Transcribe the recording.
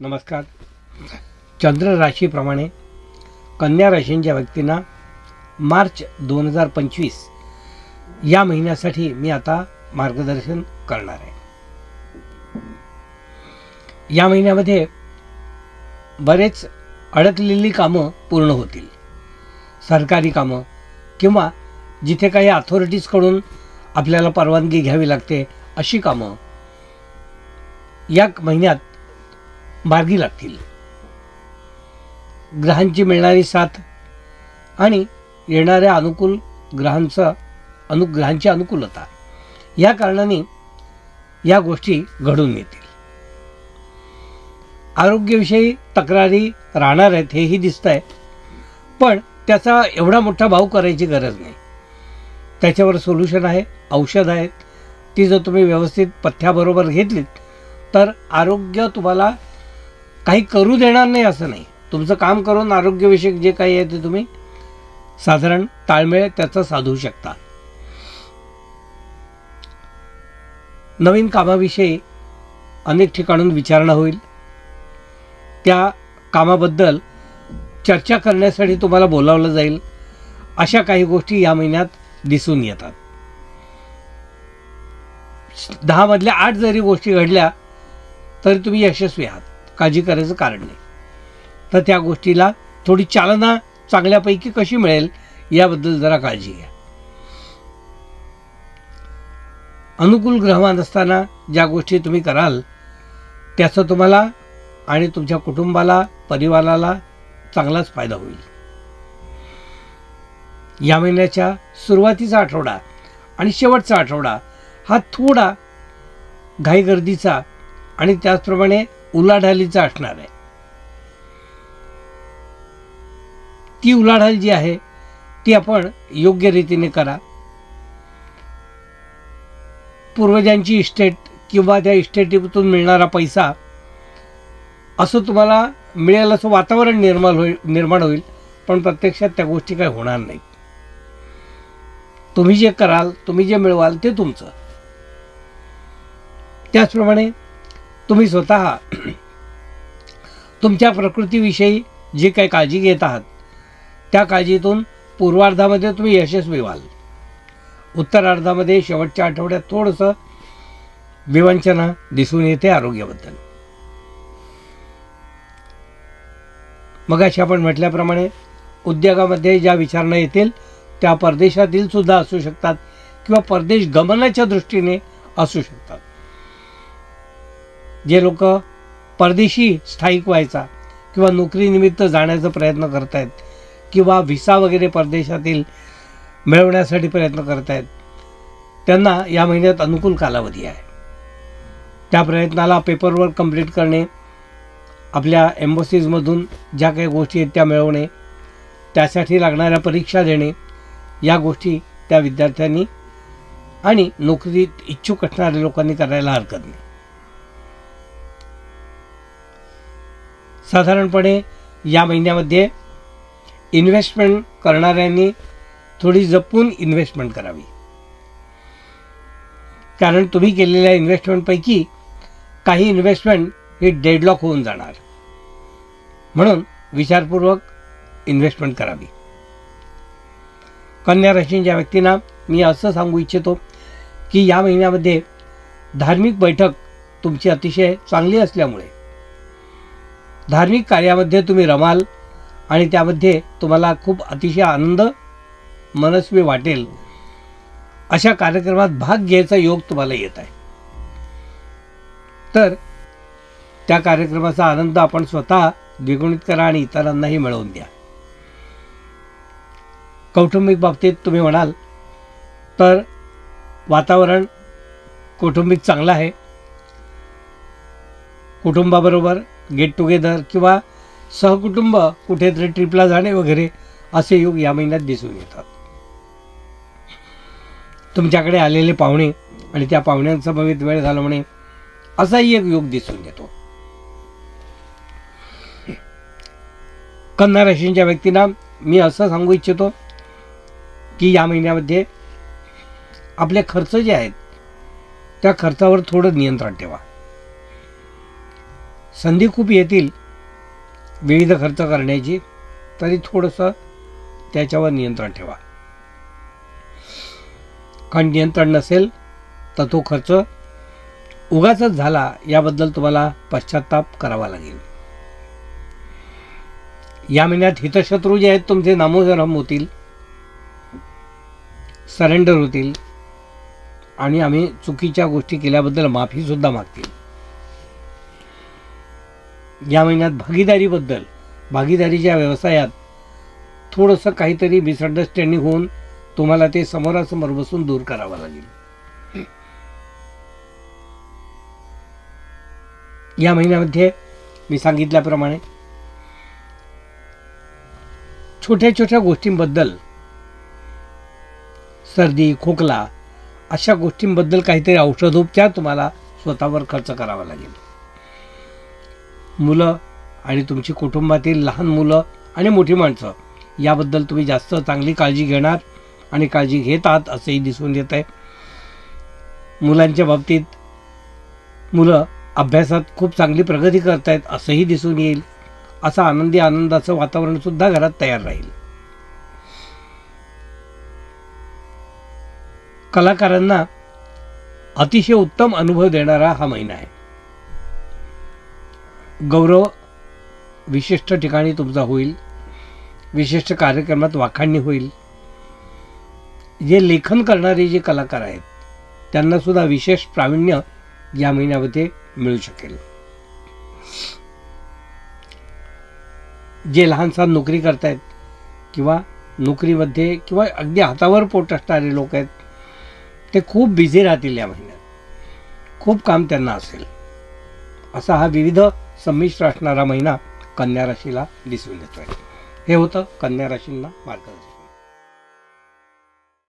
नमस्कार. चंद्र राशीप्रमाणे कन्या राशींच्या व्यक्तींना मार्च 2025 या महिन्यासाठी मी आता मार्गदर्शन करणार आहे. या महिन्यामध्ये बरेच अडकलेली कामं पूर्ण होतील. सरकारी कामं किंवा जिथे काही अथॉरिटीजकडून आपल्याला परवानगी घ्यावी लागते अशी कामं या महिन्यात मार्गी लागतील. ग्रहांची मिळणारी साथ आणि येणाऱ्या अनुकूल ग्रहांची अनुकूलता या कारणाने या गोष्टी घडून येतील. आरोग्याविषयी तक्रारी राहणार आहेत हेही दिसतंय, पण त्याचा एवढा मोठा भाव करायची गरज नाही. त्याच्यावर सोल्युशन आहे, औषध आहेत. ती जर तुम्ही व्यवस्थित पथ्याबरोबर घेतलीत तर आरोग्य तुम्हाला काही करू देणार नाही असं नाही. तुमचं काम करून आरोग्यविषयक जे काही आहे ते तुम्ही साधारण ताळमेळ त्याचा साधू शकता. नवीन कामाविषयी अनेक ठिकाणून विचारणा होईल. त्या कामाबद्दल चर्चा करण्यासाठी तुम्हाला बोलावलं जाईल. अशा काही गोष्टी या महिन्यात दिसून येतात. 10 मधल्या 8 जरी गोष्टी घडल्या तरी तुम्ही यशस्वी आहात, काळजी करायचं कारण नाही. तर त्या गोष्टीला थोडी चालना चांगल्यापैकी कशी मिळेल याबद्दल जरा काळजी घ्या. अनुकूल ग्रहमान असताना ज्या गोष्टी तुम्ही कराल त्याचा तुम्हाला आणि तुमच्या कुटुंबाला, परिवाराला चांगलाच फायदा होईल. या महिन्याच्या सुरुवातीचा आठवडा आणि शेवटचा आठवडा हा थोडा घाईगर्दीचा आणि त्याचप्रमाणे उलाढालीचा असणार आहे. ती उलाढाल जी आहे ती आपण योग्य रीतीने करा. पूर्वजांची इस्टेट किंवा त्या इस्टेटीतून मिळणारा पैसा असं तुम्हाला मिळेल असं वातावरण निर्माण होईल, पण प्रत्यक्षात त्या गोष्टी काही होणार नाहीत. तुम्ही जे कराल, तुम्ही जे मिळवाल ते तुमचं. त्याचप्रमाणे तुम्ही स्वतः तुमच्या प्रकृतीविषयी जे काही काळजी घेत आहात त्या काळजीतून पूर्वार्धामध्ये तुम्ही यशस्वी व्हाल. उत्तरार्धामध्ये शेवटच्या आठवड्यात थोडंसं विवंचना दिसून येते आरोग्याबद्दल. मगाशी आपण म्हटल्याप्रमाणे उद्योगामध्ये ज्या विचारणा येतील त्या परदेशातील सुद्धा असू शकतात किंवा परदेश गमनाच्या दृष्टीने असू शकतात. जे लोक परदेशी स्थायिक व्हायचा किंवा नोकरीनिमित्त जाण्याचा प्रयत्न करत आहेत किंवा व्हिसा वगैरे परदेशातील मिळवण्यासाठी प्रयत्न करत आहेत त्यांना या महिन्यात अनुकूल कालावधी आहे. त्या प्रयत्नाला पेपरवर्क कंप्लीट करणे, आपल्या एम्बसीजमधून ज्या काही गोष्टी आहेत त्या मिळवणे, त्यासाठी लागणाऱ्या परीक्षा देणे या गोष्टी त्या विद्यार्थ्यांनी आणि नोकरीत इच्छुक असणाऱ्या लोकांनी करायला हरकत नाही. साधारणपणे या महिन्यामध्ये इन्व्हेस्टमेंट करणाऱ्यांनी थोडी जपून इन्व्हेस्टमेंट करावी, कारण तुम्ही केलेल्या इन्व्हेस्टमेंटपैकी काही इन्व्हेस्टमेंट ही डेडलॉक होऊन जाणार. म्हणून विचारपूर्वक इन्व्हेस्टमेंट करावी. कन्या राशीच्या व्यक्तींना मी असं सांगू इच्छितो की या महिन्यामध्ये धार्मिक बैठक तुमची अतिशय चांगली असल्यामुळे धार्मिक कार्यामध्ये तुम्ही रमाल आणि त्यामध्ये तुम्हाला खूप अतिशय आनंद मनस्वी वाटेल. अशा कार्यक्रमात भाग घ्यायचा योग तुम्हाला येत आहे. तर त्या कार्यक्रमाचा आनंद आपण स्वतः द्विगुणित करा आणि इतरांनाही मिळवून द्या. कौटुंबिक बाबतीत तुम्ही म्हणाल तर वातावरण कौटुंबिक चांगलं आहे. कुटुंबाबरोबर गेट टुगेदर किंवा सहकुटुंब कुठेतरी ट्रिपला जाणे वगैरे असे योग या महिन्यात दिसून येतात. तुमच्याकडे आलेले पाहुणे आणि त्या पाहुण्यांसमवेत वेळ घालवणे असाही एक योग दिसून येतो. कन्या राशीच्या व्यक्तींना मी असं सांगू इच्छितो की या महिन्यामध्ये आपले खर्च जे आहेत त्या खर्चावर थोडं नियंत्रण ठेवा. संधी खूप येतील विविध खर्च करण्याची, तरी थोडंसं त्याच्यावर नियंत्रण ठेवा. कारण नियंत्रण नसेल तर तो खर्च उगाचच झाला याबद्दल तुम्हाला पश्चाताप करावा लागेल. या महिन्यात हितशत्रू जे आहेत तुमचे नामोहरम होतील, सरेंडर होतील आणि आम्ही चुकीच्या गोष्टी केल्याबद्दल माफी सुद्धा मागतील. या महिन्यात भागीदारीच्या व्यवसायात थोडंसं काहीतरी मिसअंडरस्टँडिंग होऊन तुम्हाला ते समोरासमोर बसून दूर करावं लागेल. या महिन्यामध्ये मी सांगितल्याप्रमाणे छोट्या छोट्या गोष्टींबद्दल, सर्दी खोकला अशा गोष्टींबद्दल काहीतरी औषधोपचार तुम्हाला स्वतःवर खर्च करावा लागेल. मुलं आणि तुमची कुटुंबातील लहान मुलं आणि मोठी माणसं याबद्दल तुम्ही जास्त चांगली काळजी घेणार आणि काळजी घेत आहात असंही दिसून येत आहे. मुलांच्या बाबतीत मुलं अभ्यासात खूप चांगली प्रगती करत आहेत असंही दिसून येईल. असं आनंदाचं वातावरण सुद्धा घरात तयार राहील. कलाकारांना अतिशय उत्तम अनुभव देणारा हा महिना आहे. गौरव विशिष्ट ठिकाणी तुमचा होईल, विशिष्ट कार्यक्रमात वाखाणणी होईल. जे लेखन करणारे जे कलाकार आहेत त्यांना सुद्धा विशेष प्रावीण्य या महिन्यामध्ये मिळू शकेल. जे लहानसहान नोकरी करतायत किंवा नोकरीमध्ये किंवा अगदी हातावर पोट असणारे लोक आहेत ते खूप बिझी राहतील. या महिन्यात खूप काम त्यांना असेल. असा हा विविध संमिश्र असणारा महिना कन्या राशीला दिसून येतोय. हे होतं कन्या राशींना मार्गदर्शन.